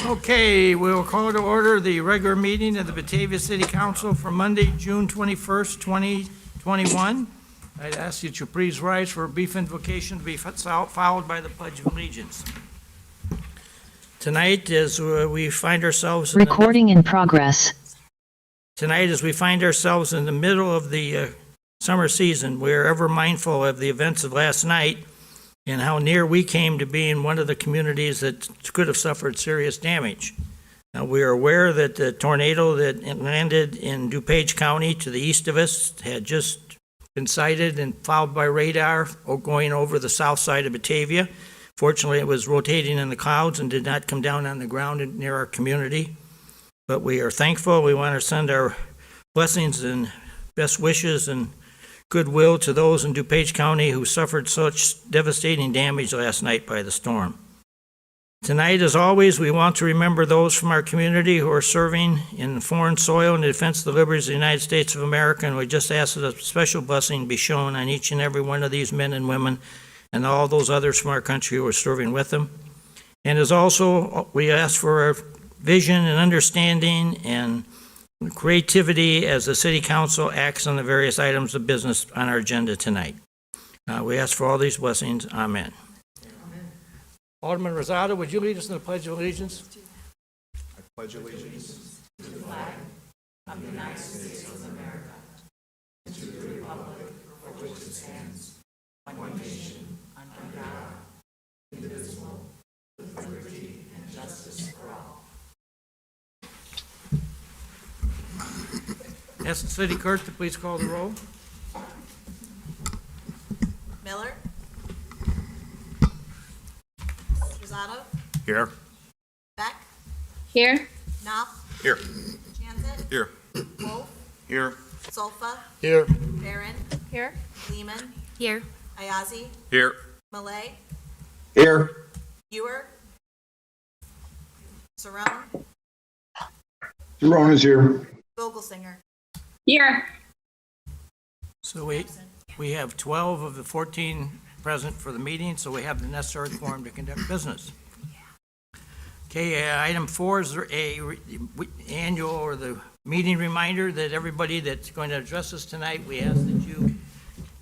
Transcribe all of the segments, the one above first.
Okay, we'll call to order the regular meeting of the Batavia City Council for Monday, June 21st, 2021. I'd ask that you please rise for a brief invocation to be followed by the Pledge of Allegiance. Tonight, as we find ourselves Recording in progress. Tonight, as we find ourselves in the middle of the summer season, we are ever mindful of the events of last night and how near we came to being one of the communities that could have suffered serious damage. Now, we are aware that the tornado that landed in DuPage County to the east of us had just been sighted and followed by radar going over the south side of Batavia. Fortunately, it was rotating in the clouds and did not come down on the ground near our community. But we are thankful. We want to send our blessings and best wishes and goodwill to those in DuPage County who suffered such devastating damage last night by the storm. Tonight, as always, we want to remember those from our community who are serving in foreign soil in the defense of the liberties of the United States of America, and we just ask that a special blessing be shown on each and every one of these men and women and all those others from our country who are serving with them. And as also, we ask for a vision and understanding and creativity as the City Council acts on the various items of business on our agenda tonight. We ask for all these blessings. Amen. Amen. Alderman Rosado, would you lead us in the Pledge of Allegiance? I pledge allegiance to the flag of the United States of America and to the republic for which it stands, one nation, under God, indivisible, with liberty and justice for all. Ask the city clerk to please call the roll. Miller. Rosado. Here. Beck. Here. Knopf. Here. Jansen. Here. Wolf. Here. Solfa. Here. Barron. Here. Lehman. Here. Ayazi. Here. Malay. Here. Ewer. Cerrone. Jerome is here. Vogelsinger. Here. So we have 12 of the 14 present for the meeting, so we have the necessary quorum to conduct business. Okay, item 4 is annual or the meeting reminder that everybody that's going to address us tonight, we ask that you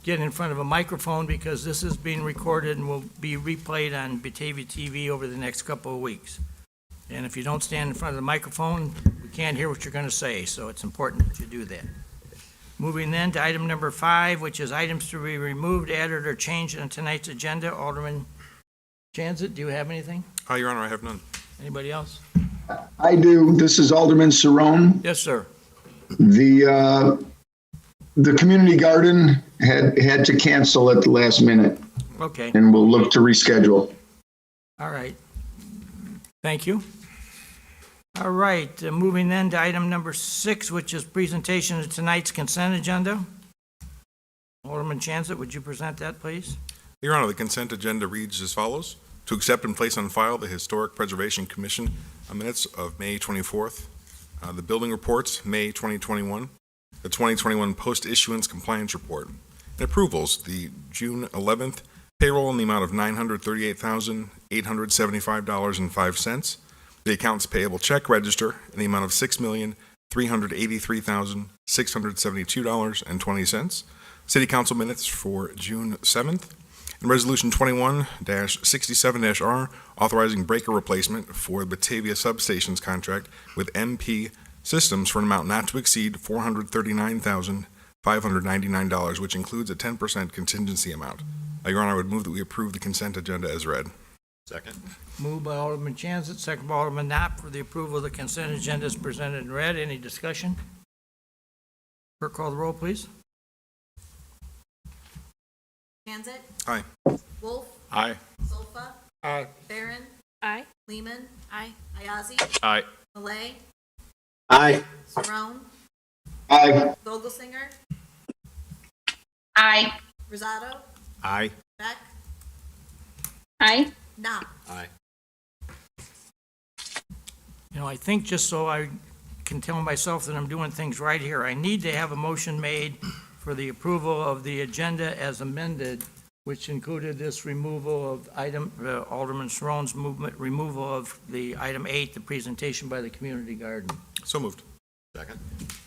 get in front of a microphone because this is being recorded and will be replayed on Batavia TV over the next couple of weeks. And if you don't stand in front of the microphone, we can't hear what you're going to say, so it's important that you do that. Moving then to item number 5, which is items to be removed, added, or changed on tonight's agenda. Alderman Jansen, do you have anything? Your Honor, I have none. Anybody else? I do. This is Alderman Cerrone. Yes, sir. The community garden had to cancel at the last minute, Okay, and we'll look to reschedule. all right. Thank you. All right, moving then to item number 6, which is presentation of tonight's consent agenda. Alderman Jansen, would you present that, please? Your Honor, the consent agenda reads as follows. To accept and place on file the Historic Preservation Commission minutes of May 24th, the building reports, May 2021, the 2021 post-issuance compliance report, and approvals, the June 11th payroll in the amount of $938,875.05, the accounts payable check register in the amount of $6,383,672.20, City Council minutes for June 7th, and Resolution 21-67-R authorizing breaker replacement for Batavia Substations contract with MP Systems for an amount not to exceed $439,599, which includes a 10% contingency amount. Your Honor, I would move that we approve the consent agenda as read. Second. Moved by Alderman Jansen, second by Alderman Knapp for the approval of the consent agenda as presented and read. Any discussion? Clerk, call the roll, please. Jansen. Aye. Wolf. Aye. Solfa. Aye. Barron. Aye. Lehman. Aye. Ayazi. Aye. Malay. Aye. Cerrone. Aye. Vogelsinger. Aye. Rosado. Aye. Beck. Aye. Knopf. Aye. You know, I think just so I can tell myself that I'm doing things right here, I need to have a motion made for the approval of the agenda as amended which included this removal of Alderman Sharon's removal of the item 8, the presentation by the community garden. So moved. Second.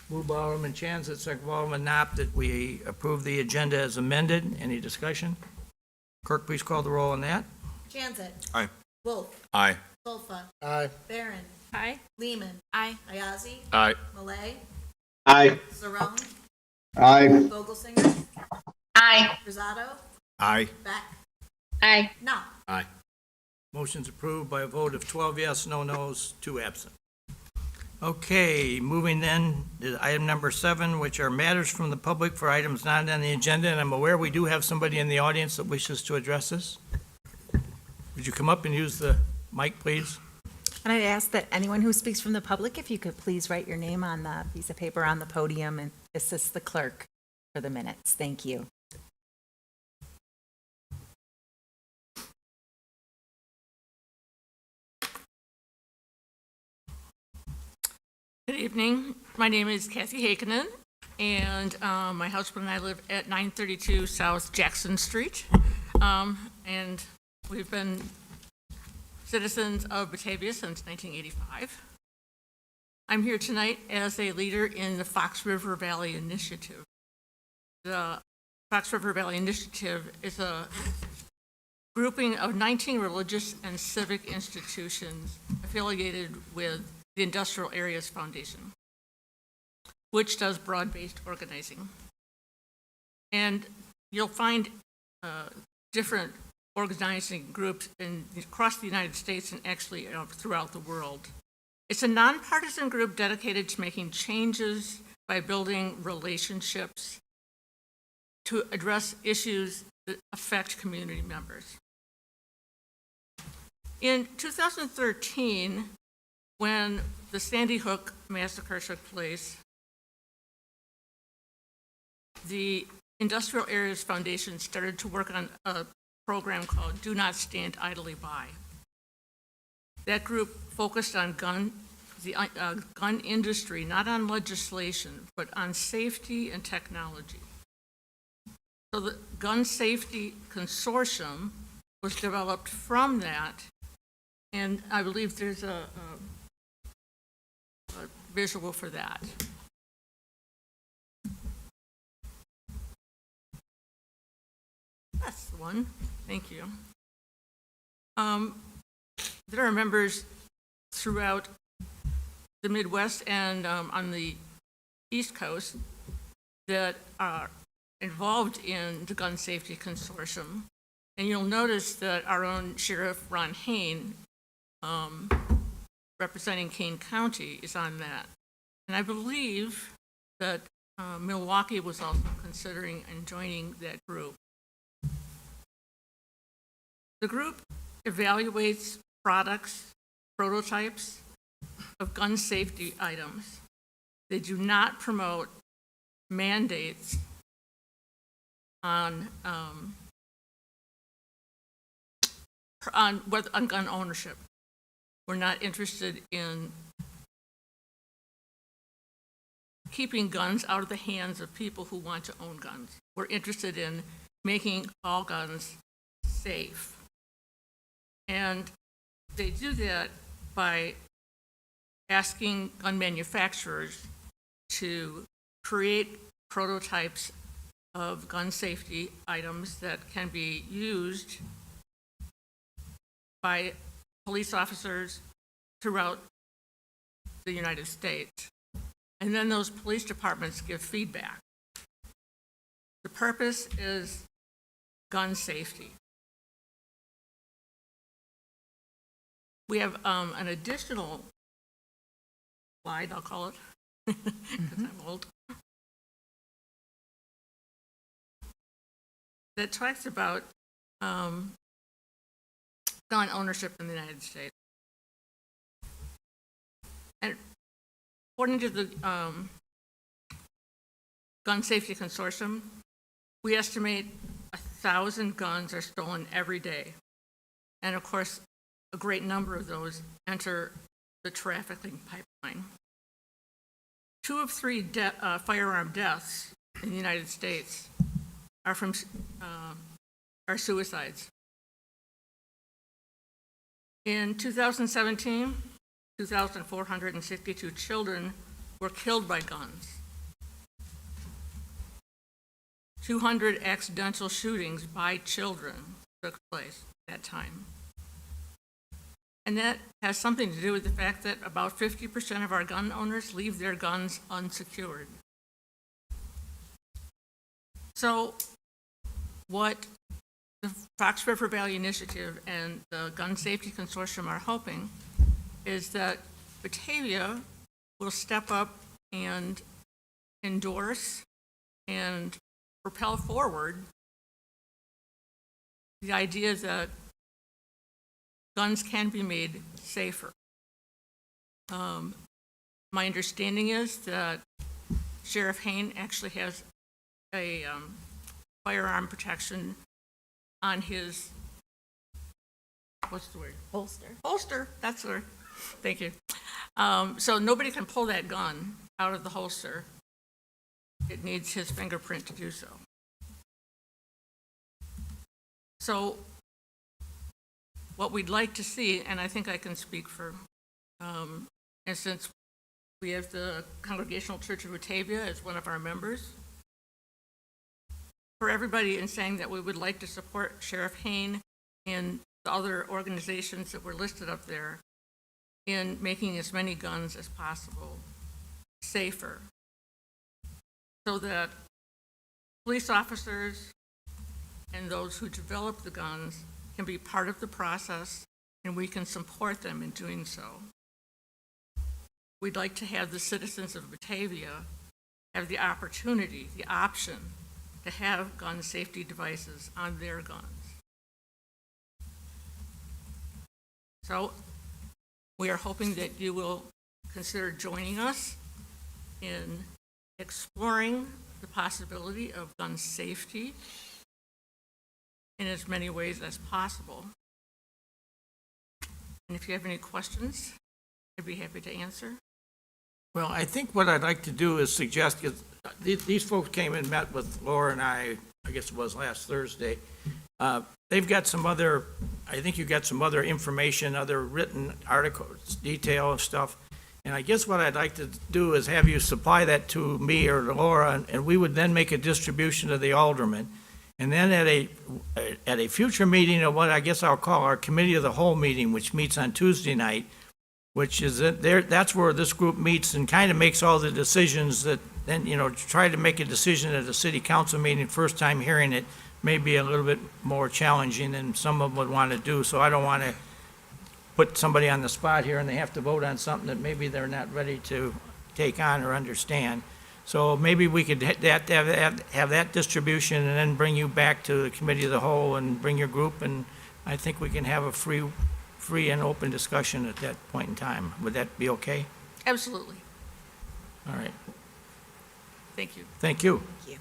Moved by Alderman Chanzat, second by Alderman Knopp, that we approve the agenda as amended. Any discussion? Clerk, please call the roll on that. Chanzat. Aye. Wolf. Aye. Solfa. Aye. Barron. Aye. Lehman. Aye. Ayazi. Aye. Malay. Aye. Sarone. Aye. Vogelsinger. Aye. Rosado. Aye. Beck. Aye. Knopf. Aye. Motion's approved by a vote of 12 yes, no nos, 2 absent. Okay, moving then to item number 7, which are matters from the public for items not on the agenda, and I'm aware we do have somebody in the audience that wishes to address this. Would you come up and use the mic, please? And I'd ask that anyone who speaks from the public, if you could please write your name on the piece of paper on the podium and assist the clerk for the minutes. Thank you. Good evening. My name is Kathy Hakenen, and my husband and I live at 932 South Jackson Street. And we've been citizens of Batavia since 1985. I'm here tonight as a leader in the Fox River Valley Initiative. The Fox River Valley Initiative is a grouping of 19 religious and civic institutions affiliated with the Industrial Areas Foundation, which does broad-based organizing. And you'll find different organizing groups across the United States and actually throughout the world. It's a nonpartisan group dedicated to making changes by building relationships to address issues that affect community members. In 2013, when the Sandy Hook massacre took place, the Industrial Areas Foundation started to work on a program called Do Not Stand Idly By. That group focused on the gun industry, not on legislation, but on safety and technology. So the Gun Safety Consortium was developed from that, and I believe there's a visual for that. That's the one. Thank you. There are members throughout the Midwest and on the East Coast that are involved in the Gun Safety Consortium. And you'll notice that our own Sheriff Ron Hain, representing Kane County, is on that. And I believe that Milwaukee was also considering and joining that group. The group evaluates products, prototypes of gun safety items. They do not promote mandates on gun ownership. We're not interested in keeping guns out of the hands of people who want to own guns. We're interested in making all guns safe. And they do that by asking gun manufacturers to create prototypes of gun safety items that can be used by police officers throughout the United States. And then those police departments give feedback. The purpose is gun safety. We have an additional slide, I'll call it, because I'm old, that talks about gun ownership in the United States. And according to the Gun Safety Consortium, we estimate 1,000 guns are stolen every day. And of course, a great number of those enter the trafficking pipeline. 2 of 3 firearm deaths in the United States are from are suicides. In 2017, 2,462 children were killed by guns. 200 accidental shootings by children took place at that time. And that has something to do with the fact that about 50% of our gun owners leave their guns unsecured. So what the Fox River Valley Initiative and the Gun Safety Consortium are hoping is that Batavia will step up and endorse and propel forward the idea that guns can be made safer. My understanding is that Sheriff Hain actually has a firearm protection on his, what's the word? Holster. Holster, that's the word. Thank you. So nobody can pull that gun out of the holster. It needs his fingerprint to do so. So what we'd like to see, and I think I can speak for, and since we have the Congregational Church of Batavia as one of our members, for everybody in saying that we would like to support Sheriff Hain and the other organizations that were listed up there in making as many guns as possible safer, so that police officers and those who develop the guns can be part of the process, and we can support them in doing so. We'd like to have the citizens of Batavia have the opportunity, the option, to have gun safety devices on their guns. So we are hoping that you will consider joining us in exploring the possibility of gun safety in as many ways as possible. And if you have any questions, I'd be happy to answer. Well, I think what I'd like to do is suggest, because these folks came and met with Laura and I guess it was last Thursday. They've got some other, I think you got some other information, other written articles, detail and stuff. And I guess what I'd like to do is have you supply that to me or to Laura, and we would then make a distribution to the aldermen. And then at a future meeting of what I guess I'll call our committee of the whole meeting, which meets on Tuesday night, which is there, that's where this group meets and kind of makes all the decisions that then, try to make a decision at a city council meeting, first time hearing it may be a little bit more challenging than some of them would want to do. So I don't want to put somebody on the spot here and they have to vote on something that maybe they're not ready to take on or understand. So maybe we could have that distribution and then bring you back to the committee of the whole and bring your group, and I think we can have a free and open discussion at that point in time. Would that be okay? Absolutely. All right. Thank you. Thank you. Thank you.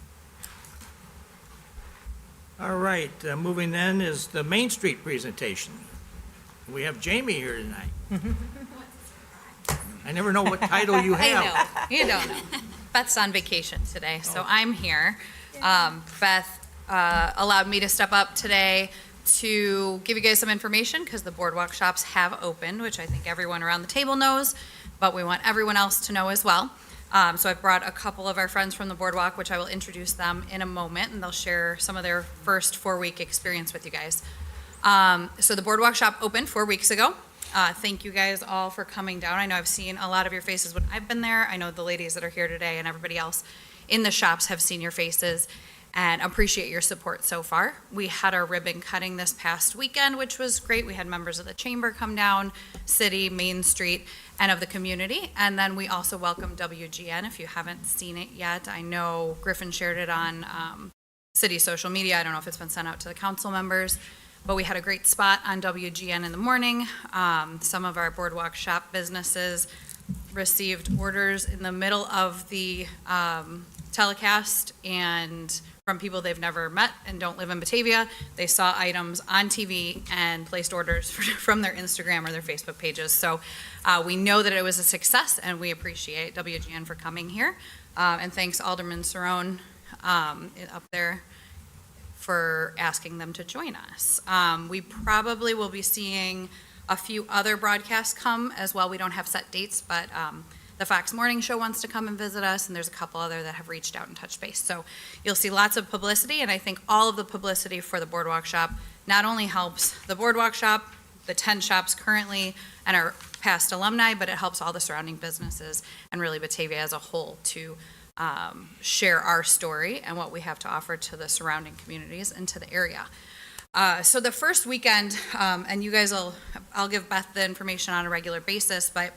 All right, moving then is the Main Street presentation. We have Jamie here tonight. I never know what title you have. I know. You don't know. Beth's on vacation today, so I'm here. Beth allowed me to step up today to give you guys some information because the boardwalk shops have opened, which I think everyone around the table knows, but we want everyone else to know as well. So I brought a couple of our friends from the boardwalk, which I will introduce them in a moment, and they'll share some of their first 4-week experience with you guys. So the boardwalk shop opened 4 weeks ago. Thank you guys all for coming down. I know I've seen a lot of your faces when I've been there. I know the ladies that are here today and everybody else in the shops have seen your faces and appreciate your support so far. We had our ribbon cutting this past weekend, which was great. We had members of the chamber come down, city, Main Street, and of the community. And then we also welcomed WGN. If you haven't seen it yet, I know Griffin shared it on city social media. I don't know if it's been sent out to the council members. But we had a great spot on WGN in the morning. Some of our boardwalk shop businesses received orders in the middle of the telecast, and from people they've never met and don't live in Batavia. They saw items on TV and placed orders from their Instagram or their Facebook pages. So we know that it was a success, and we appreciate WGN for coming here. And thanks Alderman Cerrone up there for asking them to join us. We probably will be seeing a few other broadcasts come as well. We don't have set dates, but the Fox Morning Show wants to come and visit us, and there's a couple other that have reached out and touched base. So you'll see lots of publicity, and I think all of the publicity for the Boardwalk Shop not only helps the Boardwalk Shop, the 10 shops currently, and our past alumni, but it helps all the surrounding businesses and really Batavia as a whole to share our story and what we have to offer to the surrounding communities and to the area. So the first weekend, and you guys I'll give Beth the information on a regular basis, but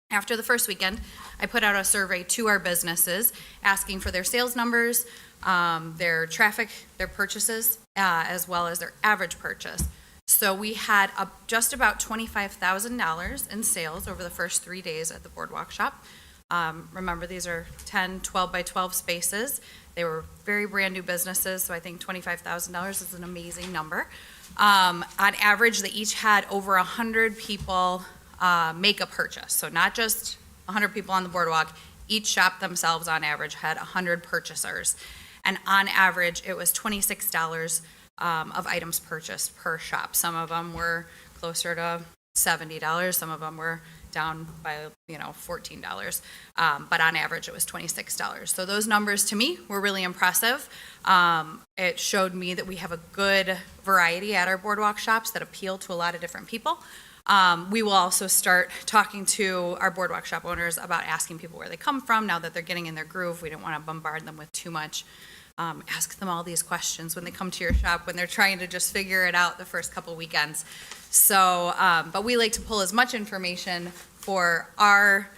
after the first weekend, I put out a survey to our businesses asking for their sales numbers, their traffic, their purchases, as well as their average purchase. So we had just about $25,000 in sales over the first 3 days at the Boardwalk Shop. Remember, these are 10, 12 by 12 spaces. They were very brand new businesses, so I think $25,000 is an amazing number. On average, they each had over 100 people make a purchase. So not just 100 people on the boardwalk, each shop themselves on average had 100 purchasers. And on average, it was $26 of items purchased per shop. Some of them were closer to $70, some of them were down by, $14. But on average, it was $26. So those numbers to me were really impressive. It showed me that we have a good variety at our boardwalk shops that appeal to a lot of different people. We will also start talking to our boardwalk shop owners about asking people where they come from now that they're getting in their groove. We don't want to bombard them with too much. Ask them all these questions when they come to your shop, when they're trying to just figure it out the first couple weekends. So, but we like to pull as much information for our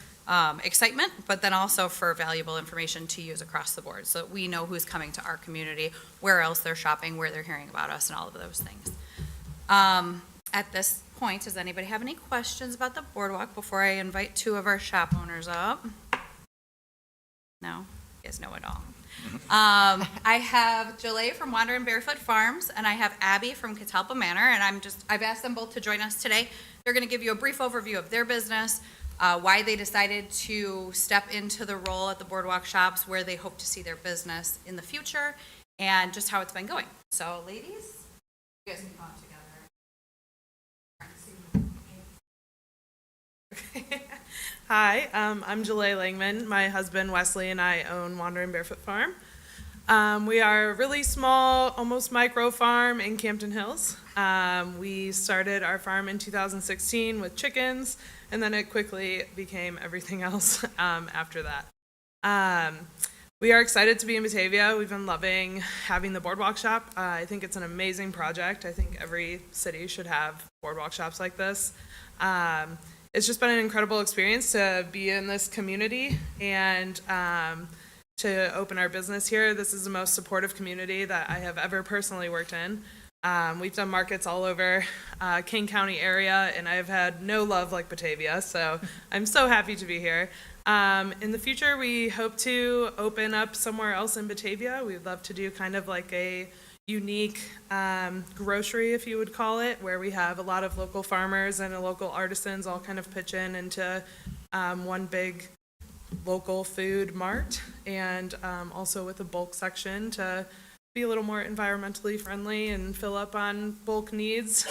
excitement, but then also for valuable information to use across the board so that we know who's coming to our community, where else they're shopping, where they're hearing about us, and all of those things. At this point, does anybody have any questions about the boardwalk before I invite two of our shop owners up? No? You guys know it all. I have Jalea from Wandering Barefoot Farms, and I have Abby from Catalpa Manor, and I've asked them both to join us today. They're going to give you a brief overview of their business, why they decided to step into the role at the boardwalk shops, where they hope to see their business in the future, and just how it's been going. So, ladies, you guys can come together. Hi, I'm Jalea Langman. My husband Wesley and I own Wandering Barefoot Farm. We are a really small, almost micro farm in Campton Hills. We started our farm in 2016 with chickens, and then it quickly became everything else after that. We are excited to be in Batavia. We've been loving having the boardwalk shop. I think it's an amazing project. I think every city should have boardwalk shops like this. It's just been an incredible experience to be in this community and to open our business here. This is the most supportive community that I have ever personally worked in. We've done markets all over King County area, and I've had no love like Batavia, so I'm so happy to be here. In the future, we hope to open up somewhere else in Batavia. We'd love to do kind of like a unique grocery, if you would call it, where we have a lot of local farmers and local artisans all kind of pitch in into one big local food mart, and also with a bulk section to be a little more environmentally friendly and fill up on bulk needs.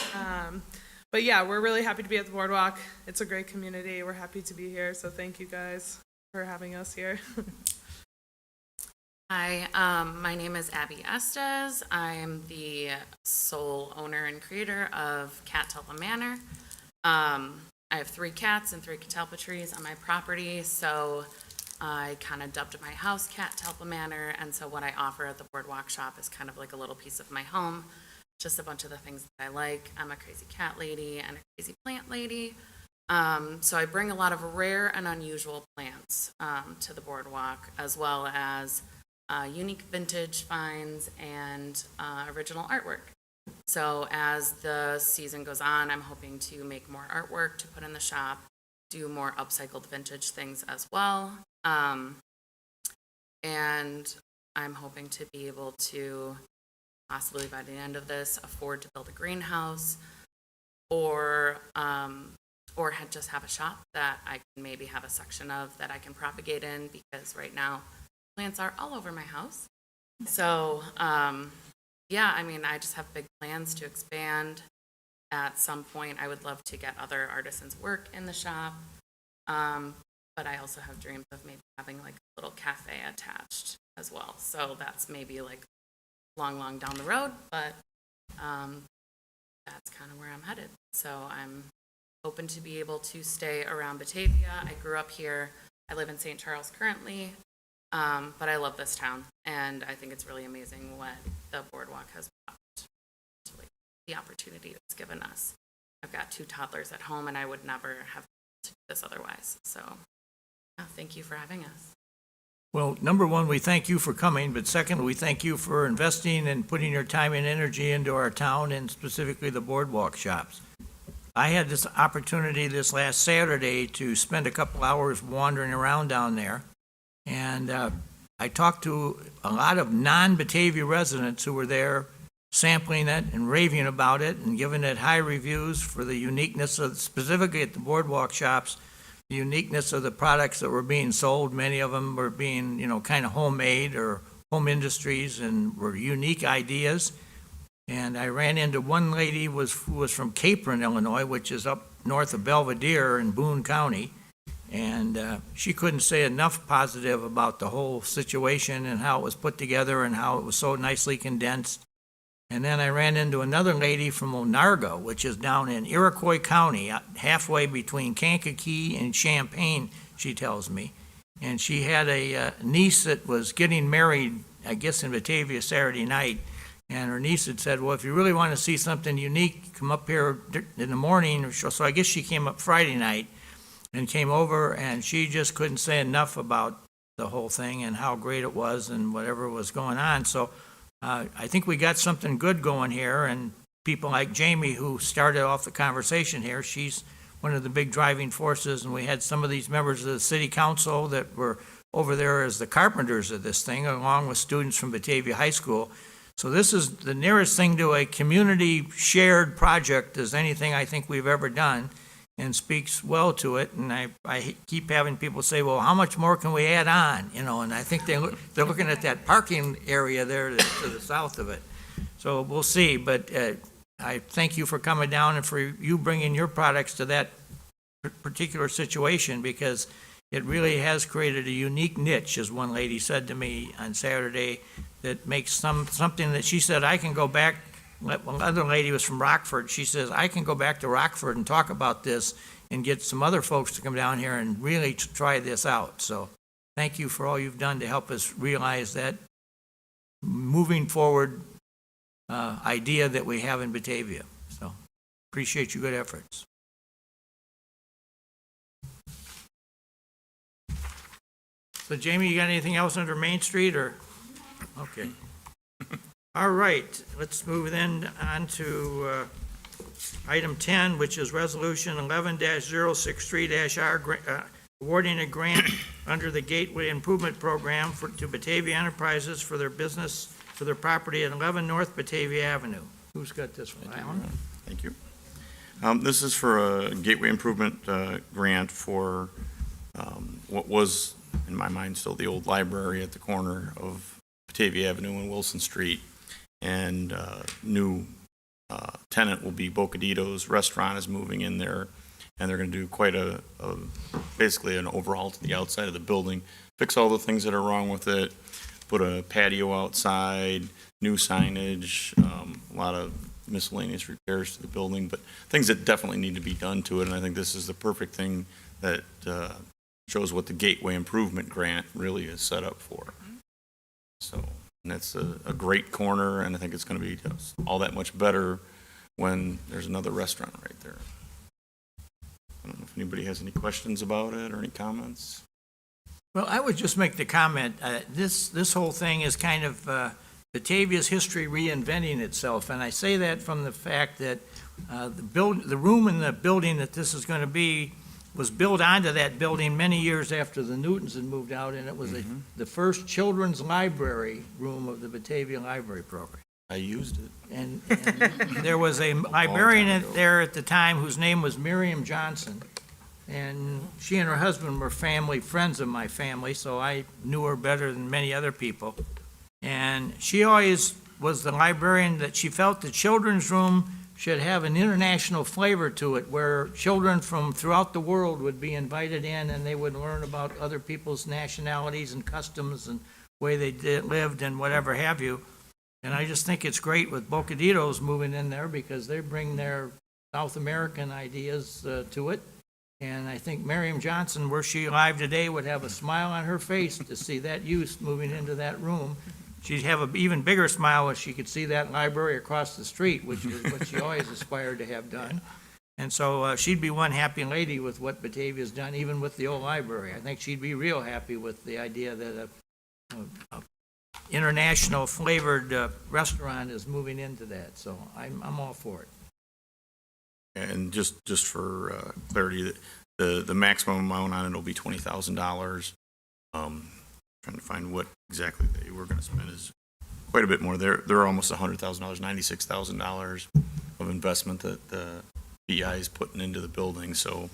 But yeah, we're really happy to be at the boardwalk. It's a great community. We're happy to be here, so thank you guys for having us here. Hi, my name is Abby Estes. I'm the sole owner and creator of Catalpa Manor. I have 3 cats and 3 catalpa trees on my property, so I kind of dubbed my house Catalpa Manor, and so what I offer at the boardwalk shop is kind of like a little piece of my home, just a bunch of the things that I like. I'm a crazy cat lady and a crazy plant lady. So I bring a lot of rare and unusual plants to the boardwalk, as well as unique vintage finds and original artwork. So as the season goes on, I'm hoping to make more artwork to put in the shop, do more upcycled vintage things as well. And I'm hoping to be able to possibly by the end of this afford to build a greenhouse or just have a shop that I can maybe have a section of that I can propagate in, because right now plants are all over my house. So yeah, I mean, I just have big plans to expand. At some point, I would love to get other artisans' work in the shop. But I also have dreams of maybe having like a little cafe attached as well. So that's maybe like long down the road, but that's kind of where I'm headed. So I'm hoping to be able to stay around Batavia. I grew up here. I live in St. Charles currently, but I love this town, and I think it's really amazing what the boardwalk has brought to like, the opportunity it's given us. I've got 2 toddlers at home, and I would never have to do this otherwise. So, yeah, thank you for having us. Well, number one, we thank you for coming, but second, we thank you for investing and putting your time and energy into our town and specifically the boardwalk shops. I had this opportunity this last Saturday to spend a couple hours wandering around down there, and I talked to a lot of non-Batavia residents who were there sampling it and raving about it and giving it high reviews for the uniqueness of, specifically at the boardwalk shops, the uniqueness of the products that were being sold. Many of them were being, kind of homemade or home industries and were unique ideas. And I ran into one lady who was from Capron, Illinois, which is up north of Belvedere in Boone County. And she couldn't say enough positive about the whole situation and how it was put together and how it was so nicely condensed. And then I ran into another lady from Onarga, which is down in Iroquois County, halfway between Kankakee and Champaign, she tells me. And she had a niece that was getting married, I guess, in Batavia Saturday night. And her niece had said, well, if you really want to see something unique, come up here in the morning. So I guess she came up Friday night and came over, and she just couldn't say enough about the whole thing and how great it was and whatever was going on. So I think we got something good going here, and people like Jamie, who started off the conversation here, she's one of the big driving forces, and we had some of these members of the city council that were over there as the carpenters of this thing, along with students from Batavia High School. So this is the nearest thing to a community shared project as anything I think we've ever done, and speaks well to it. And I keep having people say, well, how much more can we add on? And I think they're looking at that parking area there to the south of it. So we'll see, but I thank you for coming down and for you bringing your products to that particular situation, because it really has created a unique niche, as one lady said to me on Saturday, that makes something that she said, I can go back. Another lady was from Rockford. She says, I can go back to Rockford and talk about this and get some other folks to come down here and really try this out. So thank you for all you've done to help us realize that moving forward idea that we have in Batavia. So appreciate your good efforts. So Jamie, you got anything else under Main Street or? Okay. All right, let's move then on to item 10, which is Resolution 11-063-R, awarding a grant under the Gateway Improvement Program to Batavia Enterprises for their business, for their property at 11 North Batavia Avenue. Who's got this one? Alan? Thank you. This is for a gateway improvement grant for what was, in my mind, still the old library at the corner of Batavia Avenue and Wilson Street. And new tenant will be Bocadito's Restaurant is moving in there, and they're going to do quite basically an overhaul to the outside of the building, fix all the things that are wrong with it, put a patio outside, new signage, a lot of miscellaneous repairs to the building, but things that definitely need to be done to it. And I think this is the perfect thing that shows what the Gateway Improvement Grant really is set up for. So. And that's a great corner, and I think it's going to be just all that much better when there's another restaurant right there. I don't know if anybody has any questions about it or any comments. Well, I would just make the comment, this whole thing is kind of Batavia's history reinventing itself, and I say that from the fact that the room in the building that this is going to be was built onto that building many years after the Newtons had moved out, and it was the first children's library room of the Batavia Library Program. I used it. And there was a librarian there at the time whose name was Miriam Johnson, and she and her husband were friends of my family, so I knew her better than many other people. And she always was the librarian that she felt the children's room should have an international flavor to it, where children from throughout the world would be invited in and they would learn about other people's nationalities and customs and way they lived and whatever have you. And I just think it's great with Bocaditos moving in there because they bring their South American ideas to it. And I think Miriam Johnson, were she alive today, would have a smile on her face to see that youth moving into that room. She'd have an even bigger smile if she could see that library across the street, which is what she always aspired to have done. And so she'd be one happy lady with what Batavia's done, even with the old library. I think she'd be real happy with the idea that a international flavored restaurant is moving into that. So I'm all for it. And just for clarity, the maximum amount on it will be $20,000. Trying to find what exactly they were going to spend is quite a bit more. They're almost $100,000, $96,000 of investment that the BI is putting into the building. So,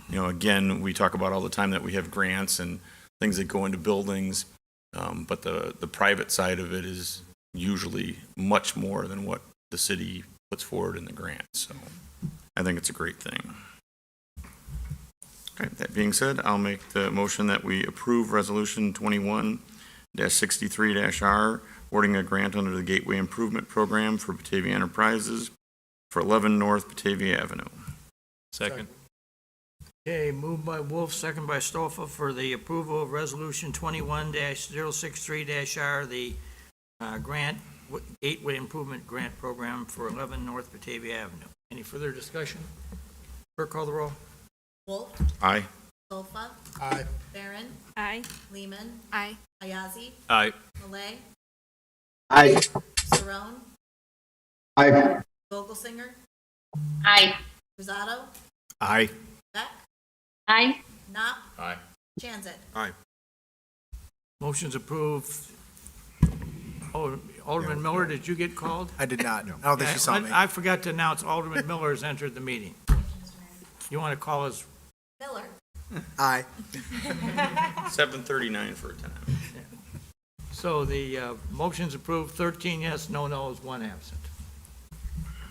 again, we talk about all the time that we have grants and things that go into buildings, but the private side of it is usually much more than what the city puts forward in the grant. So I think it's a great thing. Okay, that being said, I'll make the motion that we approve Resolution 21-63-R, awarding a grant under the Gateway Improvement Program for Batavia Enterprises for 11 North Batavia Avenue. Second. Okay, moved by Wolf, second by Stoffel for the approval of Resolution 21-063-R, the Gateway Improvement Grant Program for 11 North Batavia Avenue. Any further discussion? Clerk, call the roll. Wolf. Aye. Solfa. Aye. Barron. Aye. Lehman. Aye. Ayazi. Aye. Malay. Aye. Saron. Aye. Vogelsinger. Aye. Rosado. Aye. Beck. Aye. Knopf. Aye. Jansit. Motion's approved. Oh, Alderman Miller, did you get called? I did not. I don't think she saw me. I forgot to announce Alderman Miller has entered the meeting. You want to call us? Miller. Aye. 7:39 for a time. So the motion's approved, 13 yes, no no's, 1 absent.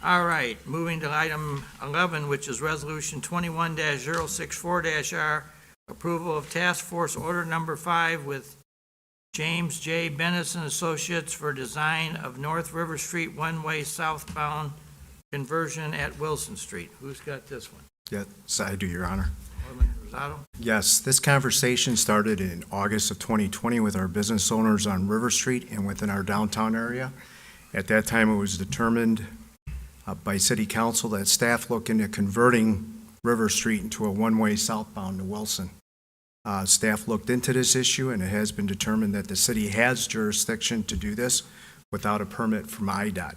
All right, moving to item 11, which is Resolution 21-064-R, approval of Task Force Order Number 5 with James J. Bennis and Associates for design of North River Street one-way southbound conversion at Wilson Street. Who's got this one? Yes, I do, Your Honor. Alderman Rosado? Yes, this conversation started in August of 2020 with our business owners on River Street and within our downtown area. At that time, it was determined by City Council that staff look into converting River Street into a one-way southbound to Wilson. Staff looked into this issue, and it has been determined that the city has jurisdiction to do this without a permit from IDOT.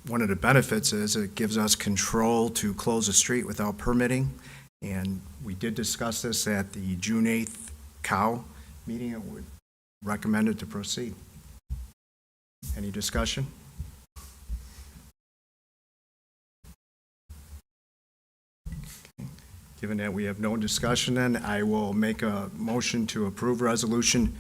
One of the benefits is it gives us control to close a street without permitting, and we did discuss this at the June 8th COW meeting, and would recommend it to proceed. Any discussion? Given that we have no discussion, then I will make a motion to approve Resolution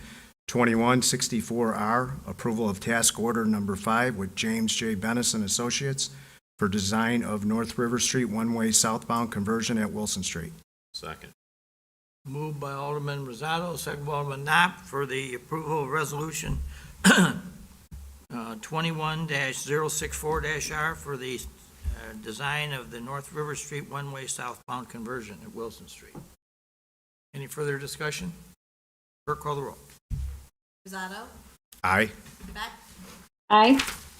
21-64-R, approval of Task Order Number 5 with James J. Bennis and Associates for design of North River Street one-way southbound conversion at Wilson Street. Second. Moved by Alderman Rosado, second by Alderman Knopp for the approval of Resolution 21-064-R for the design of the North River Street one-way southbound conversion at Wilson Street. Any further discussion? Clerk, call the roll. Rosado. Aye. Beck. Aye.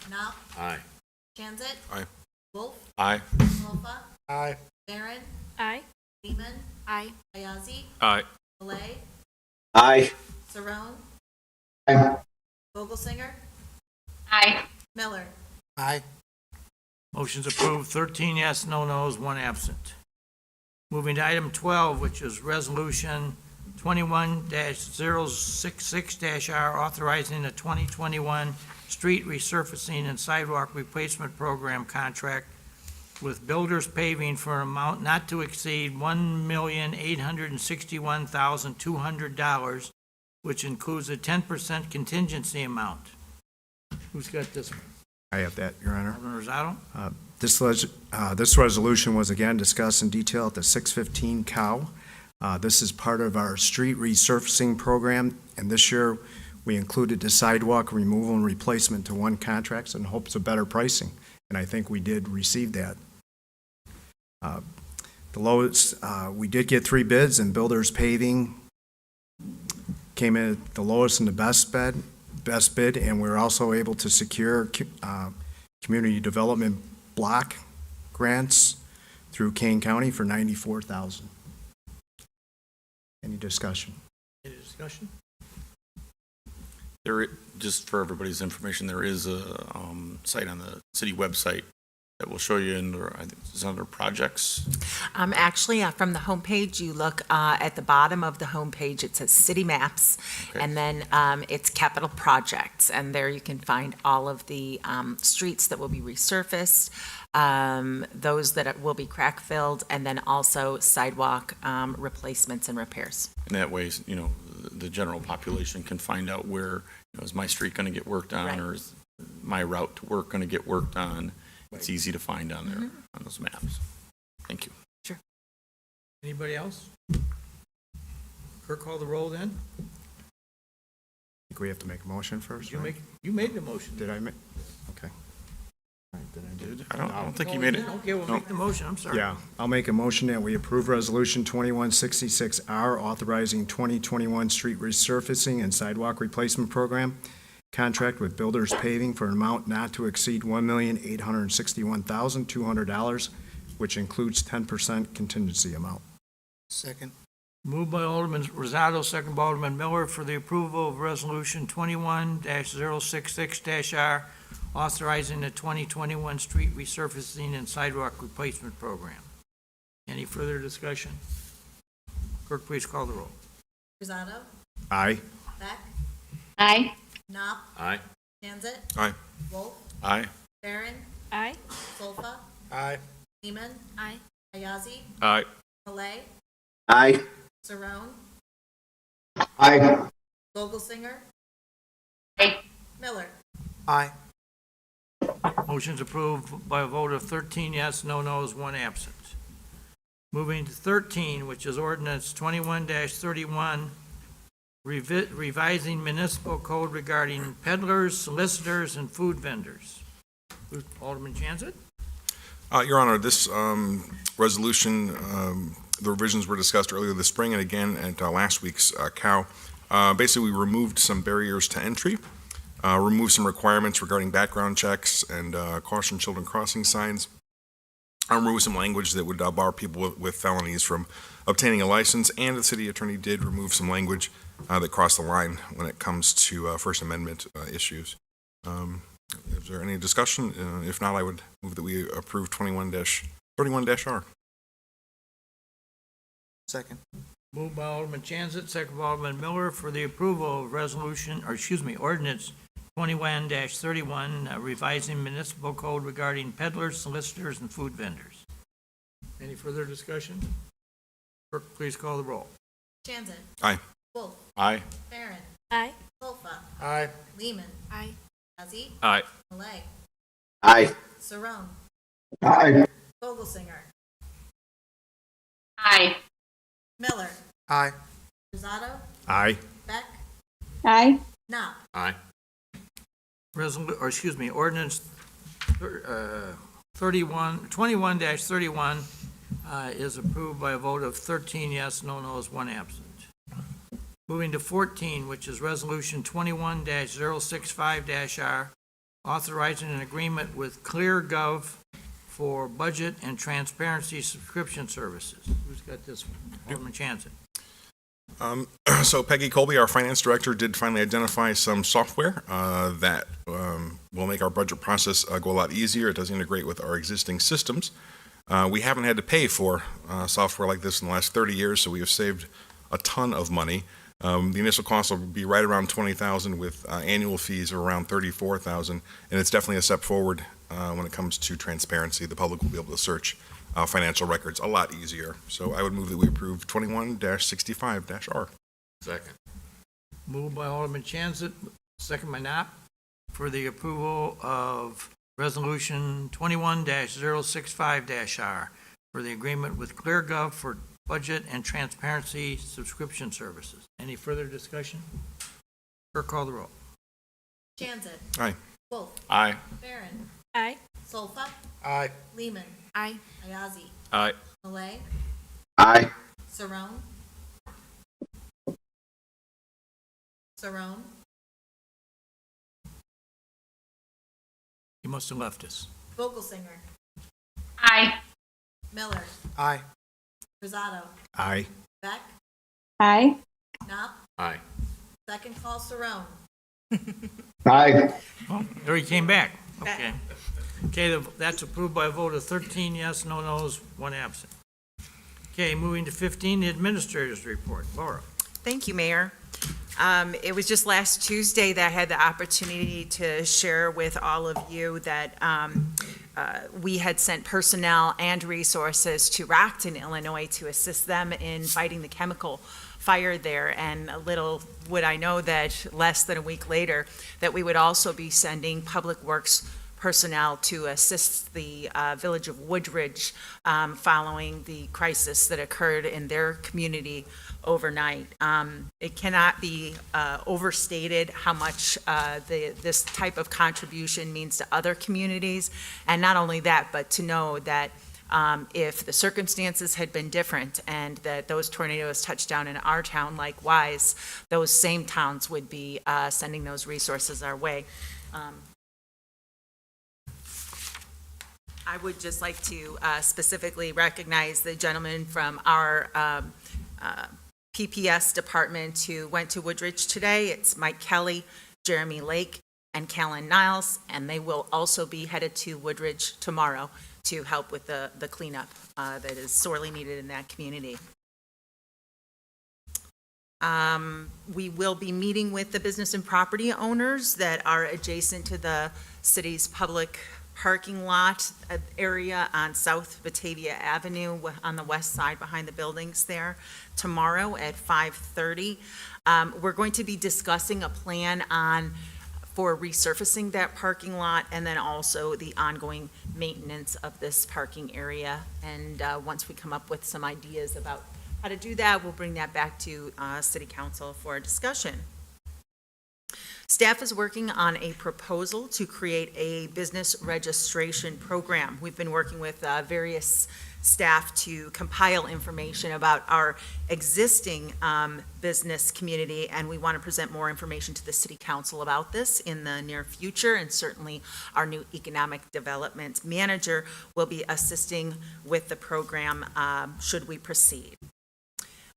Knopf. Aye. Jansit. Aye. Wolf. Aye. Solfa. Aye. Barron. Aye. Lehman. Aye. Ayazi. Aye. Malay. Aye. Saron. Aye. Vogelsinger. Aye. Miller. Aye. Motion's approved, 13 yes, no no's, 1 absent. Moving to item 12, which is Resolution 21-066-R, authorizing the 2021 street resurfacing and sidewalk replacement program contract with Builders Paving for an amount not to exceed $1,861,200, which includes a 10% contingency amount. Who's got this one? I have that, Your Honor. Alderman Rosado? This resolution was again discussed in detail at the 615 COW. This is part of our street resurfacing program, and this year we included the sidewalk removal and replacement to one contract in hopes of better pricing, and I think we did receive that. The lowest, we did get 3 bids, and Builders Paving came in at the lowest and the best bid, and we were also able to secure community development block grants through Kane County for $94,000. Any discussion? Any discussion? Just for everybody's information, there is a site on the city website that will show you I think it's under projects. Actually, from the homepage, you look at the bottom of the homepage, it says City Maps, Okay. and then it's Capital Projects, and there you can find all of the streets that will be resurfaced, those that will be crack-filled, and then also sidewalk replacements and repairs. And that way, the general population can find out where, is my street going to get worked on, Right. or is my route to work going to get worked on? It's easy to find on there, on those maps. Thank you. Anybody else? Clerk, call the roll then. I think we have to make a motion first, right? You made the motion. Did I make? Okay. All right, then I did. I don't think you made it. Okay, we'll make the motion, I'm sorry. Yeah, I'll make a motion that we approve Resolution 2166R, authorizing 2021 street resurfacing and sidewalk replacement program, contract with Builders Paving for an amount not to exceed $1,861,200, which includes 10% contingency amount. Second. Moved by Alderman Rosado, second by Alderman Miller for the approval of Resolution 21-066-R, authorizing the 2021 street resurfacing and sidewalk replacement program. Any further discussion? Clerk, please call the roll. Rosado, Aye. Beck, Aye. Knopf, Aye. Tanzit, Aye. Wolf, Aye. Barron, Aye. Solfa, Aye. Lehman, Aye. Ayazi, Aye. Malay, Aye. Saron, Aye. Vogelsinger, Aye. Miller. Aye. Motion's approved by a vote of 13 yes, no nos, 1 absent. Moving to 13, which is ordinance 21-31, revising municipal code regarding peddlers, solicitors, and food vendors. Alderman Chanzit? Your Honor, this resolution, the revisions were discussed earlier this spring and again at last week's COW. Basically, we removed some barriers to entry, removed some requirements regarding background checks and caution children crossing signs, removed some language that would bar people with felonies from obtaining a license, and the city attorney did remove some language that crossed the line when it comes to First Amendment issues. Is there any discussion? If not, I would move that we approve 21-31-R. Second. Moved by Alderman Chanzit, second by Alderman Miller for the approval of ordinance 21-31, revising municipal code regarding peddlers, solicitors, and food vendors. Any further discussion? Clerk, please call the roll. Tanzit, Aye. Wolf, Aye. Barron, Aye. Solfa, Aye. Lehman, Aye. Ayazi, Aye. Malay, Aye. Saron, Aye. Vogelsinger, Aye. Miller, Aye. Rosado, Aye. Beck, Aye. Knopf. Aye. Ordinance 21-31 is approved by a vote of 13 yes, no nos, 1 absent. Moving to 14, which is Resolution 21-065-R, authorizing an agreement with ClearGov for budget and transparency subscription services. Who's got this one? Alderman Chanzit. So Peggy Colby, our finance director, did finally identify some software that will make our budget process go a lot easier. It does integrate with our existing systems. We haven't had to pay for software like this in the last 30 years, so we have saved a ton of money. The initial cost will be right around $20,000 with annual fees of around $34,000, and it's definitely a step forward when it comes to transparency. The public will be able to search financial records a lot easier. So I would move that we approve 21-65-R. Second. Moved by Alderman Chanzit, second by Knapp, for the approval of Resolution 21-065-R for the agreement with ClearGov for budget and transparency subscription services. Any further discussion? Clerk, call the roll. Jansen. Aye. Wolf. Aye. Barron. Aye. Solfa. Aye. Lehman. Aye. Ayazi. Aye. Malay. Aye. Saron. Saron. You must have left us. Vogelsinger. Aye. Miller. Aye. Rosado. Aye. Beck. Aye. Knopf. Aye. Second call, Saron. Aye. Oh, there he came back. Okay. Okay, that's approved by a vote of 13 yes, no nos, 1 absent. Okay, moving to 15, the administrator's report. Laura. Thank you, Mayor. It was just last Tuesday that I had the opportunity to share with all of you that we had sent personnel and resources to Rockton, Illinois, to assist them in fighting the chemical fire there. And little would I know that less than a week later, that we would also be sending Public Works personnel to assist the village of Woodridge following the crisis that occurred in their community overnight. It cannot be overstated how much this type of contribution means to other communities. And not only that, but to know that if the circumstances had been different and that those tornadoes touched down in our town likewise, those same towns would be sending those resources our way. I would just like to specifically recognize the gentleman from our PPS department who went to Woodridge today. It's Mike Kelly, Jeremy Lake, and Callan Niles, and they will also be headed to Woodridge tomorrow to help with the cleanup that is sorely needed in that community. We will be meeting with the business and property owners that are adjacent to the city's public parking lot area on South Batavia Avenue on the west side behind the buildings there tomorrow at 5:30. We're going to be discussing a plan for resurfacing that parking lot and then also the ongoing maintenance of this parking area. And once we come up with some ideas about how to do that, we'll bring that back to City Council for a discussion. Staff is working on a proposal to create a business registration program. We've been working with various staff to compile information about our existing business community, and we want to present more information to the City Council about this in the near future, and certainly our new economic development manager will be assisting with the program should we proceed.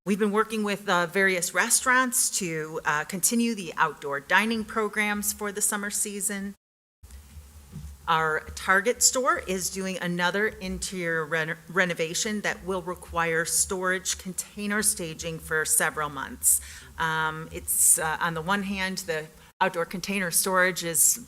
We've been working with various restaurants to continue the outdoor dining programs for the summer season. Our Target store is doing another interior renovation that will require storage container staging for several months. It's on the one hand, the outdoor container storage is,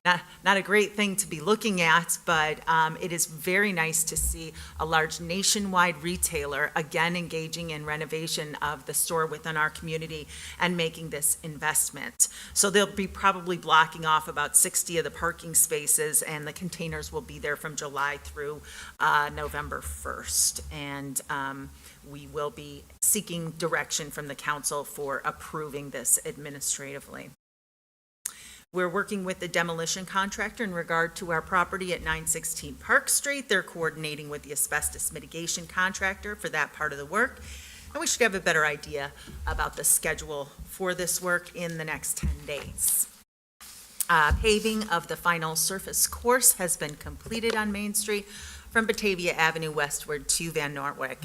not a great thing to be looking at, but it is very nice to see a large nationwide retailer again engaging in renovation of the store within our community and making this investment. So they'll be probably blocking off about 60 of the parking spaces, and the containers will be there from July through November 1st. And we will be seeking direction from the council for approving this administratively. We're working with the demolition contractor in regard to our property at 916 Park Street. They're coordinating with the asbestos mitigation contractor for that part of the work. And we should have a better idea about the schedule for this work in the next 10 days. Paving of the final surface course has been completed on Main Street from Batavia Avenue westward to Van Nortwick.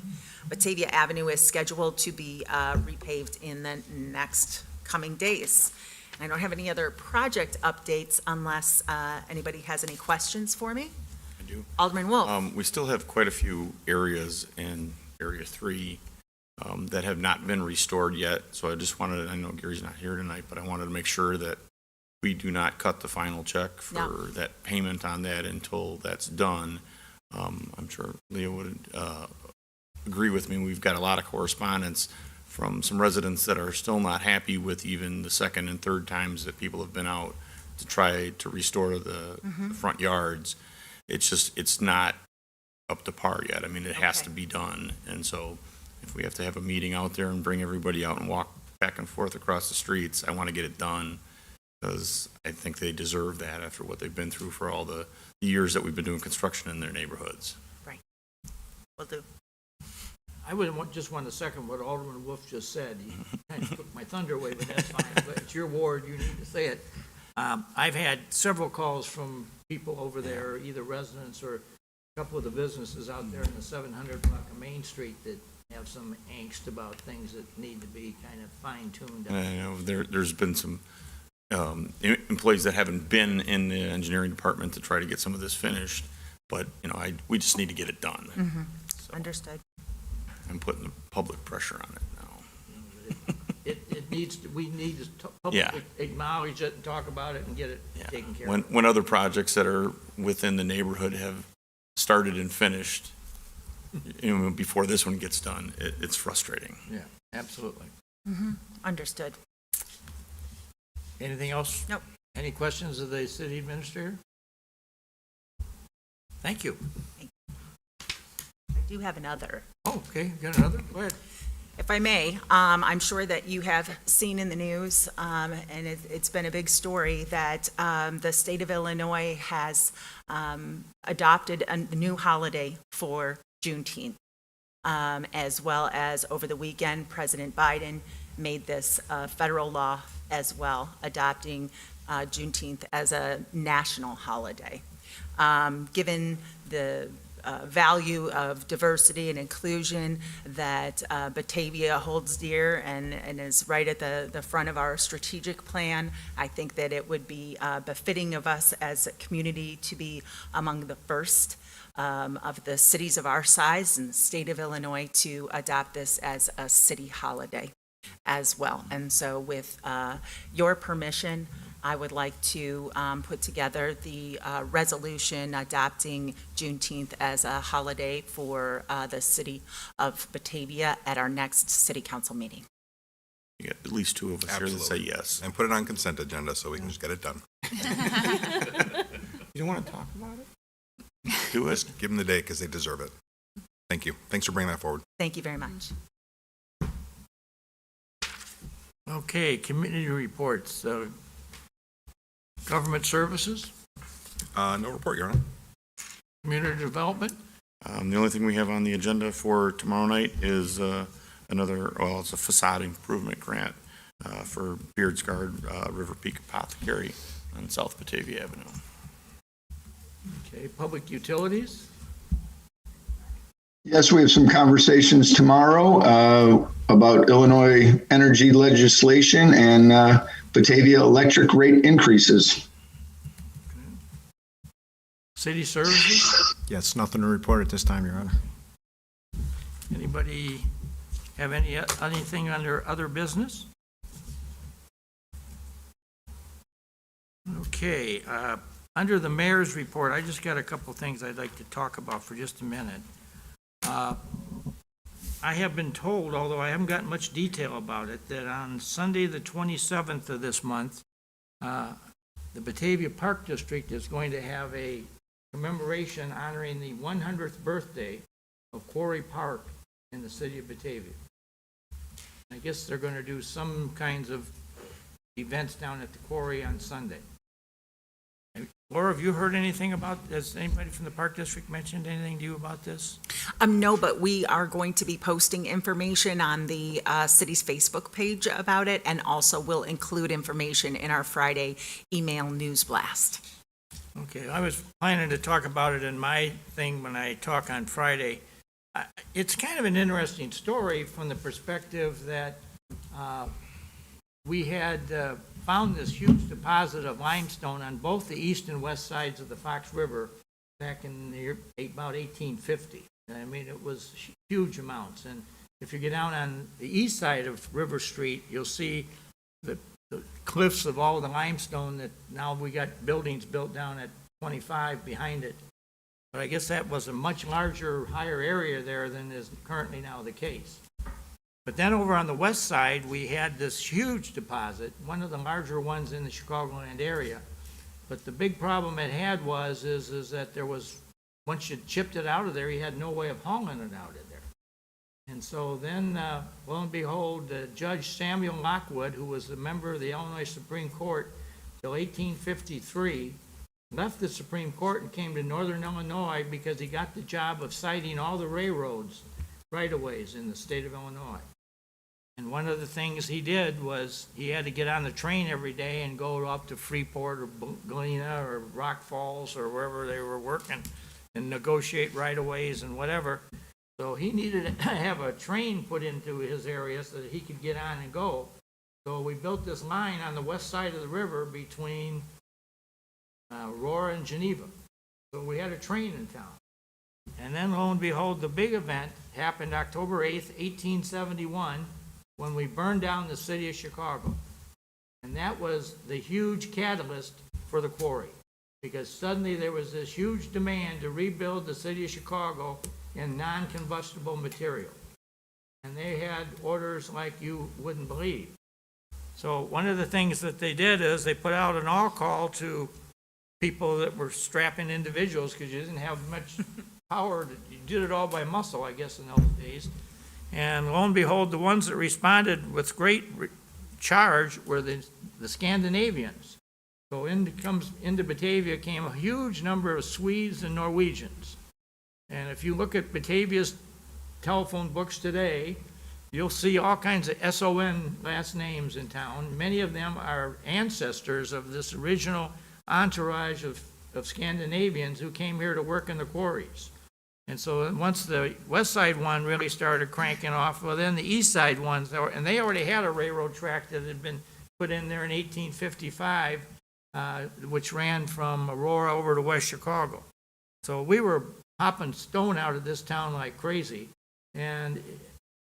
Batavia Avenue is scheduled to be repaved in the next coming days. I don't have any other project updates unless anybody has any questions for me. I do. Alderman Wolf. We still have quite a few areas in Area 3 that have not been restored yet. So I just wanted, I know Gary's not here tonight, but I wanted to make sure that we do not cut the final check for that payment on that until that's done. I'm sure Leah would agree with me. We've got a lot of correspondence from some residents that are still not happy with even the second and third times that people have been out to try to restore the front yards. It's not up to par yet. I mean, it has Okay. to be done. And so if we have to have a meeting out there and bring everybody out and walk back and forth across the streets, I want to get it done because I think they deserve that after what they've been through for all the years that we've been doing construction in their neighborhoods. Will do. I would just want to second what Alderman Wolf just said. He kind of took my thunder away, but that's fine. But it's your ward, you need to say it. I've had several calls from people over there, either residents or a couple of the businesses out there in the 700 block of Main Street that have some angst about things that need to be kind of fine-tuned. I know there's been some employees that haven't been in the engineering department to try to get some of this finished, but, we just need to get it done. So Understood. I'm putting the public pressure on it now. It needs, we need to Yeah. publicly acknowledge it and talk about it and get it taken care of. When other projects that are within the neighborhood have started and finished, before this one gets done, it's frustrating. Yeah, absolutely. Understood. Anything else? Nope. Any questions of the city administrator? Thank you. I do have another. Oh, okay, you got another? Go ahead. If I may, I'm sure that you have seen in the news, and it's been a big story, that the state of Illinois has adopted a new holiday for Juneteenth, as well as over the weekend, President Biden made this federal law as well, adopting Juneteenth as a national holiday. Given the value of diversity and inclusion that Batavia holds dear and is right at the front of our strategic plan, I think that it would be befitting of us as a community to be among the first of the cities of our size in the state of Illinois to adopt this as a city holiday as well. And so with your permission, I would like to put together the resolution adopting Juneteenth as a holiday for the city of Batavia at our next city council meeting. You got at least two of us here that say Absolutely. yes. And put it on consent agenda so we can just get it done. You don't want to talk about it? Do it. Give them the day because they deserve it. Thank you. Thanks for bringing that forward. Thank you very much. Okay, community reports. Government services, No report, Your Honor. community development. The only thing we have on the agenda for tomorrow night is it's a facade improvement grant for Beards Guard River Peak Apothecary on South Batavia Avenue. Okay, public utilities. Yes, we have some conversations tomorrow about Illinois energy legislation and Batavia electric rate increases. City services. Yes, nothing to report at this time, Your Honor. Anybody have anything under other business? Okay, under the mayor's report, I just got a couple things I'd like to talk about for just a minute. I have been told, although I haven't gotten much detail about it, that on Sunday, the 27th of this month, the Batavia Park District is going to have a commemoration honoring the 100th birthday of Quarry Park in the city of Batavia. I guess they're going to do some kinds of events down at the quarry on Sunday. Laura, have you heard anything about, has anybody from the Park District mentioned anything to you about this? No, but we are going to be posting information on the city's Facebook page about it, and also will include information in our Friday email news blast. Okay, I was planning to talk about it in my thing when I talk on Friday. It's kind of an interesting story from the perspective that we had found this huge deposit of limestone on both the east and west sides of the Fox River back in the year about 1850. I mean, it was huge amounts. And if you get down on the east side of River Street, you'll see the cliffs of all the limestone that now we got buildings built down at 25 behind it. But I guess that was a much larger, higher area there than is currently now the case. But then over on the west side, we had this huge deposit, one of the larger ones in the Chicagoland area. But the big problem it had is that there was, once you chipped it out of there, you had no way of hauling it out of there. And so then, lo and behold, Judge Samuel Lockwood, who was a member of the Illinois Supreme Court till 1853, left the Supreme Court and came to Northern Illinois because he got the job of citing all the railroads right-of-ways in the state of Illinois. And one of the things he did was he had to get on the train every day and go up to Freeport or Galena or Rock Falls or wherever they were working and negotiate right-of-ways and whatever. So he needed to have a train put into his area so that he could get on and go. So we built this line on the west side of the river between Aurora and Geneva. So we had a train in town. And then lo and behold, the big event happened October 8th, 1871, when we burned down the city of Chicago. And that was the huge catalyst for the quarry, because suddenly there was this huge demand to rebuild the city of Chicago in non-combustible material. And they had orders like you wouldn't believe. So one of the things that they did is they put out an all call to people that were strapping individuals, because you didn't have much power. You did it all by muscle, I guess, in those days. And lo and behold, the ones that responded with great charge were the Scandinavians. So into Batavia came a huge number of Swedes and Norwegians. And if you look at Batavia's telephone books today, you'll see all kinds of SON last names in town. Many of them are ancestors of this original entourage of Scandinavians who came here to work in the quarries. And so once the west side one really started cranking off, well, then the east side ones, and they already had a railroad track that had been put in there in 1855, which ran from Aurora over to West Chicago. So we were hopping stone out of this town like crazy. And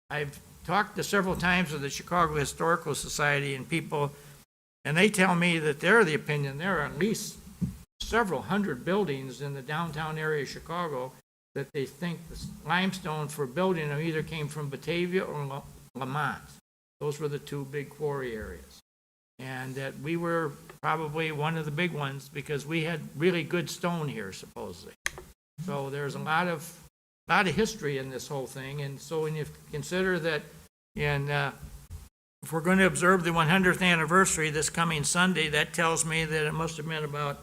I've talked to several times with the Chicago Historical Society and people, and they tell me that they're the opinion there are at least several hundred buildings in the downtown area of Chicago that they think the limestone for building them either came from Batavia or Lamont. Those were the two big quarry areas. And that we were probably one of the big ones because we had really good stone here, supposedly. So there's a lot of history in this whole thing. And so when you consider that if we're going to observe the 100th anniversary this coming Sunday, that tells me that it must have been about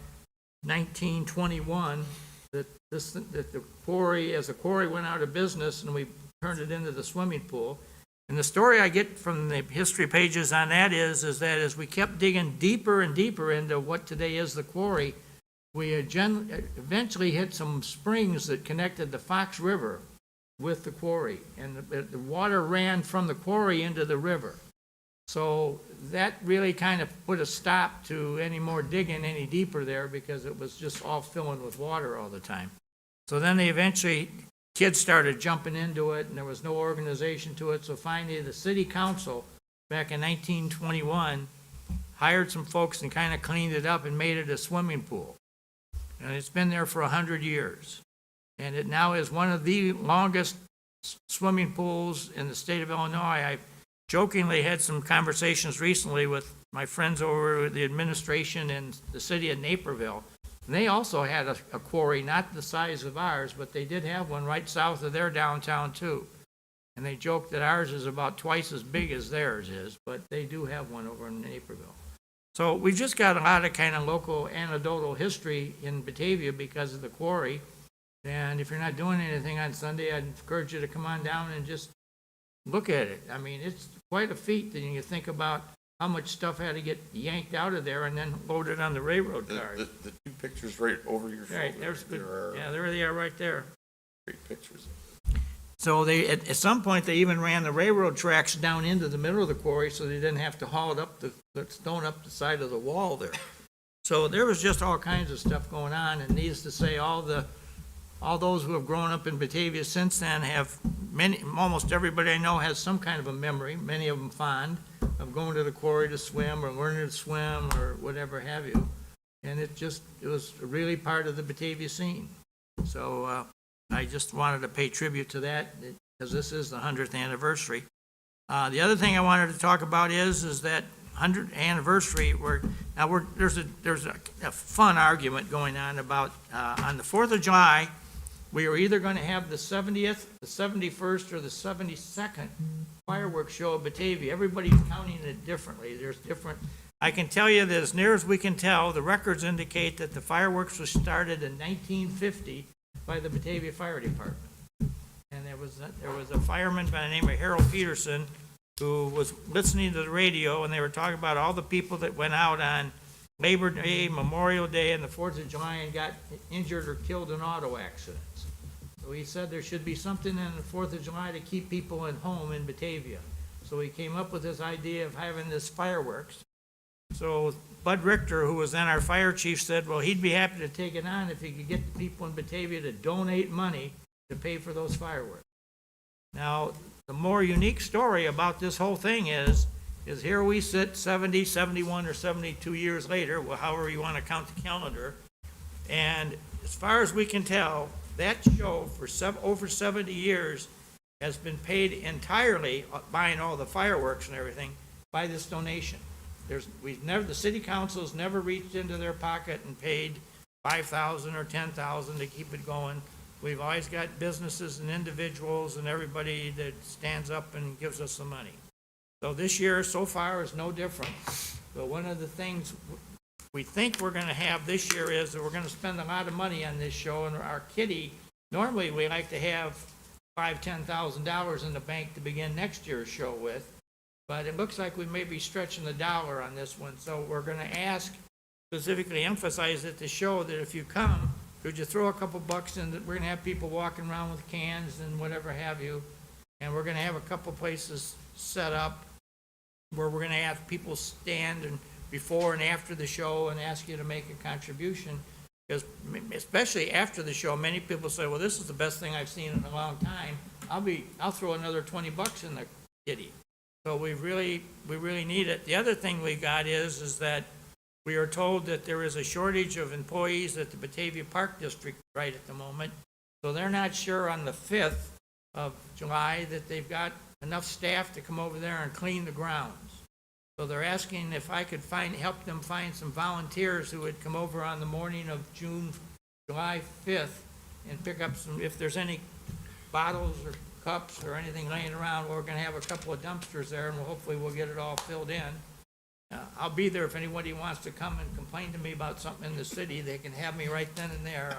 1921 that the quarry, as the quarry went out of business and we turned it into the swimming pool. And the story I get from the history pages on that is that as we kept digging deeper and deeper into what today is the quarry, we eventually hit some springs that connected the Fox River with the quarry. And the water ran from the quarry into the river. So that really kind of put a stop to any more digging any deeper there because it was just all filling with water all the time. So then kids started jumping into it and there was no organization to it. So finally the city council back in 1921 hired some folks and kind of cleaned it up and made it a swimming pool. And it's been there for 100 years. And it now is one of the longest swimming pools in the state of Illinois. I jokingly had some conversations recently with my friends over the administration in the city of Naperville. And they also had a quarry, not the size of ours, but they did have one right south of their downtown too. And they joked that ours is about twice as big as theirs is, but they do have one over in Naperville. So we've just got a lot of kind of local anecdotal history in Batavia because of the quarry. And if you're not doing anything on Sunday, I'd encourage you to come on down and just look at it. I mean, it's quite a feet when you think about how much stuff had to get yanked out of there and then loaded on the railroad cars. The two pictures right over your shoulder. Right, there's good. Yeah, there they are right there. Great pictures. So they, at some point, they even ran the railroad tracks down into the middle of the quarry so they didn't have to haul it up the stone up the side of the wall there. So there was just all kinds of stuff going on, and needless to say, all those who have grown up in Batavia since then have almost everybody I know has some kind of a memory, many of them fond, of going to the quarry to swim or learning to swim or whatever have you. And it was really part of the Batavia scene. So I just wanted to pay tribute to that because this is the 100th anniversary. The other thing I wanted to talk about is that 100th anniversary, there's a fun argument going on about, on the 4th of July, we are either going to have the 70th, the 71st, or the 72nd fireworks show at Batavia. Everybody's counting it differently. There's different, I can tell you that as near as we can tell, the records indicate that the fireworks was started in 1950 by the Batavia Fire Department. And there was a fireman by the name of Harold Peterson who was listening to the radio, and they were talking about all the people that went out on Labor Day, Memorial Day, and the 4th of July and got injured or killed in auto accidents. So he said there should be something in the 4th of July to keep people at home in Batavia. So he came up with this idea of having this fireworks. So Bud Richter, who was then our fire chief, said, well, he'd be happy to take it on if he could get the people in Batavia to donate money to pay for those fireworks. Now, the more unique story about this whole thing is here we sit 70, 71, or 72 years later, well, however you want to count the calendar, and as far as we can tell, that show for over 70 years has been paid entirely, buying all the fireworks and everything, by this donation. The city council's never reached into their pocket and paid $5,000 or $10,000 to keep it going. We've always got businesses and individuals and everybody that stands up and gives us the money. So this year, so far, is no different. But one of the things we think we're going to have this year is that we're going to spend a lot of money on this show, and our kitty, normally we like to have $5,000, $10,000 in the bank to begin next year's show with, but it looks like we may be stretching the dollar on this one. So we're going to ask, specifically emphasize at the show, that if you come, could you throw a couple bucks in? We're going to have people walking around with cans and whatever have you, and we're going to have a couple places set up where we're going to have people stand and before and after the show and ask you to make a contribution. Because especially after the show, many people say, well, this is the best thing I've seen in a long time. I'll throw another 20 bucks in the kitty. So we really need it. The other thing we got is that we are told that there is a shortage of employees at the Batavia Park District right at the moment. So they're not sure on the 5th of July that they've got enough staff to come over there and clean the grounds. So they're asking if I could help them find some volunteers who would come over on the morning of July 5th and pick up some, if there's any bottles or cups or anything laying around, we're going to have a couple of dumpsters there, and hopefully we'll get it all filled in. I'll be there if anybody wants to come and complain to me about something in the city. They can have me right then and there.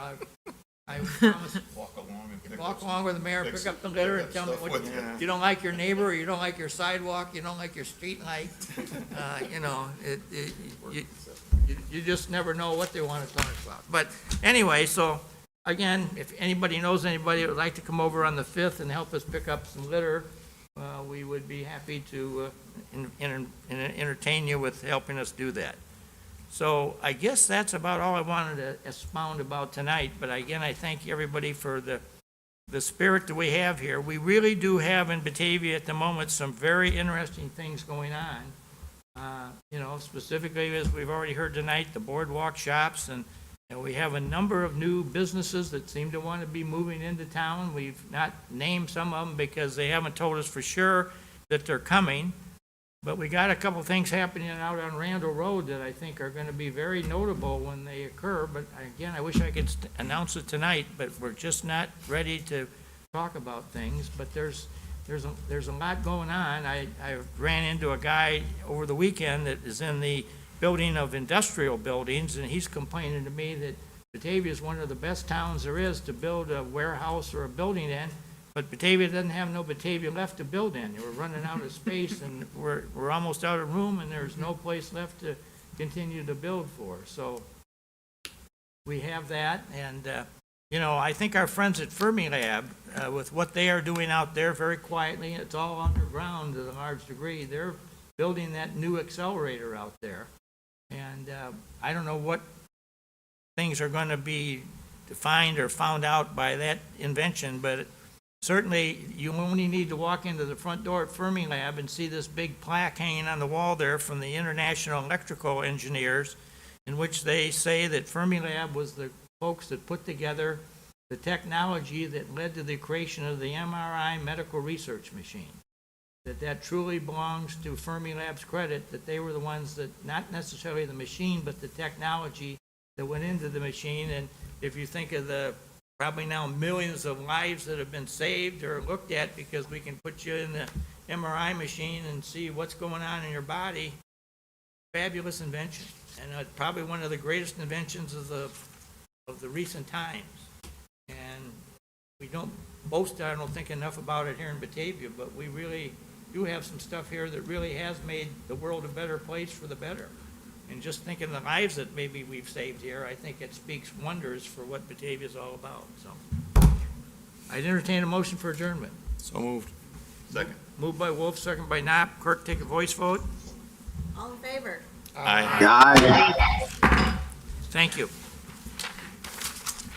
I promise. Walk along with the mayor, pick up the litter, and tell me what you don't like your neighbor, or you don't like your sidewalk, you don't like your street light. You just never know what they want to talk about. But anyway, so again, if anybody knows anybody that would like to come over on the 5th and help us pick up some litter, we would be happy to entertain you with helping us do that. So I guess that's about all I wanted to expound about tonight, but again, I thank everybody for the spirit that we have here. We really do have in Batavia at the moment some very interesting things going on. Specifically, as we've already heard tonight, the boardwalk shops, and we have a number of new businesses that seem to want to be moving into town. We've not named some of them because they haven't told us for sure that they're coming. But we got a couple things happening out on Randall Road that I think are going to be very notable when they occur. But again, I wish I could announce it tonight, but we're just not ready to talk about things. But there's a lot going on. I ran into a guy over the weekend that is in the building of industrial buildings, and he's complaining to me that Batavia is one of the best towns there is to build a warehouse or a building in. But Batavia doesn't have no Batavia left to build in. We're running out of space, and we're almost out of room, and there's no place left to continue to build for. So we have that, and I think our friends at Fermilab, with what they are doing out there very quietly, it's all underground to a large degree. They're building that new accelerator out there, and I don't know what things are going to be defined or found out by that invention, but certainly, you only need to walk into the front door at Fermilab and see this big plaque hanging on the wall there from the International Electrical Engineers, in which they say that Fermilab was the folks that put together the technology that led to the creation of the MRI medical research machine. that truly belongs to Fermilab's credit, that they were the ones that, not necessarily the machine, but the technology that went into the machine. And if you think of the probably now millions of lives that have been saved or looked at because we can put you in the MRI machine and see what's going on in your body, fabulous invention. And probably one of the greatest inventions of the recent times. And we don't boast, I don't think, enough about it here in Batavia, but we really do have some stuff here that really has made the world a better place for the better. And just thinking the lives that maybe we've saved here, I think it speaks wonders for what Batavia is all about, so. I'd entertain a motion for adjournment. So moved. Second. Moved by Wolf, second by Knapp. Clerk, take a voice vote. All in favor? Aye. Thank you.